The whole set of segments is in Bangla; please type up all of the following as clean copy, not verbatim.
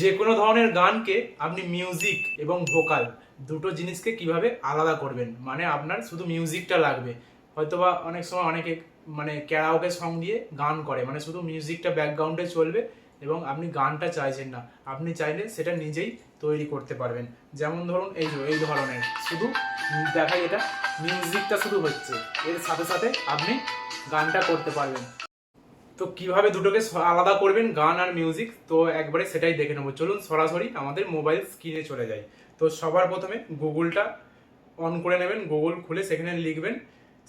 যে কোনো ধরনের গানকে আপনি মিউজিক এবং ভোকাল দুটো জিনিসকে কিভাবে আলাদা করবেন, মানে আপনার শুধু মিউজিকটা লাগবে। হয়তোবা অনেক সময় অনেকে মানে ক্যারাওকে সং দিয়ে গান করে, মানে শুধু মিউজিকটা ব্যাকগ্রাউন্ডে চলবে এবং আপনি গানটা চাইছেন না, আপনি চাইলে সেটা নিজেই তৈরি করতে পারবেন। যেমন ধরুন এই ধরনের শুধু দেখাই, এটা মিউজিকটা শুধু হচ্ছে, এর সাথে সাথে আপনি গানটা করতে পারবেন। তো কিভাবে দুটোকে আলাদা করবেন, গান আর মিউজিক, তো একবারে সেটাই দেখে নেবো। চলুন সরাসরি আমাদের মোবাইল স্ক্রিনে চলে যাই। তো সবার প্রথমে গুগলটা অন করে নেবেন, গুগল খুলে সেখানে লিখবেন,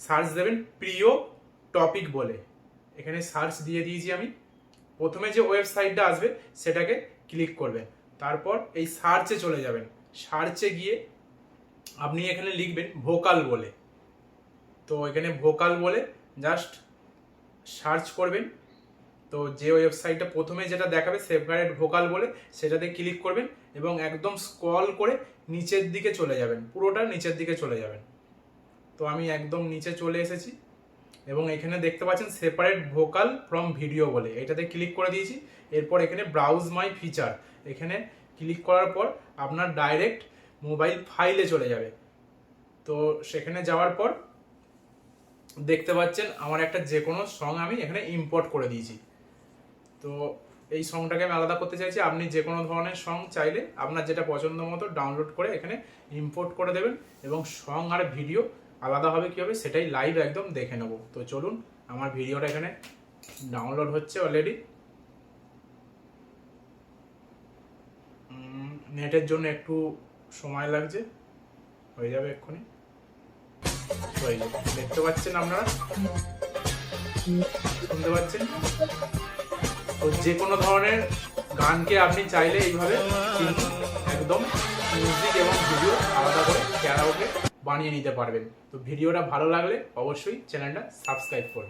সার্চ দেবেন প্রিয় টপিক বলে। এখানে সার্চ দিয়ে দিয়েছি আমি। প্রথমে যে ওয়েবসাইটটা আসবে সেটাকে ক্লিক করবেন, তারপর এই সার্চে চলে যাবেন। সার্চে গিয়ে আপনি এখানে লিখবেন ভোকাল বলে। তো এখানে ভোকাল বলে জাস্ট সার্চ করবেন। তো যে ওয়েবসাইটটা প্রথমে যেটা দেখাবে সেপারেট ভোকাল বলে, সেটাতে ক্লিক করবেন এবং একদম স্ক্রল করে নিচের দিকে চলে যাবেন, পুরোটা নিচের দিকে চলে যাবেন। তো আমি একদম নিচে চলে এসেছি এবং এখানে দেখতে পাচ্ছেন সেপারেট ভোকাল ফ্রম ভিডিও বলে, এটাতে ক্লিক করে দিয়েছি। এরপর এখানে ব্রাউজ মাই ফিচার, এখানে ক্লিক করার পর আপনার ডাইরেক্ট মোবাইল ফাইলে চলে যাবে। তো সেখানে যাওয়ার পর দেখতে পাচ্ছেন আমার একটা যে কোনো সং আমি এখানে ইম্পোর্ট করে দিয়েছি। তো এই সংটাকে আমি আলাদা করতে চাইছি। আপনি যে কোনো ধরনের সং চাইলে আপনার যেটা পছন্দ মতো ডাউনলোড করে এখানে ইম্পোর্ট করে দেবেন এবং সং আর ভিডিও আলাদা হবে কী হবে সেটাই লাইভ একদম দেখে নেব। তো চলুন, আমার ভিডিওটা এখানে ডাউনলোড হচ্ছে অলরেডি। নেটের জন্য একটু সময় লাগছে, হয়ে যাবে এক্ষুনি। দেখতে পাচ্ছেন আপনারা, শুনতে পাচ্ছেন। তো যে কোনো ধরনের গানকে আপনি চাইলে এইভাবে একদম মিউজিক এবং ভিডিও আলাদা করে ক্যারাওকে বানিয়ে নিতে পারবেন। তো ভিডিওটা ভালো লাগলে অবশ্যই চ্যানেলটা সাবস্ক্রাইব করবেন।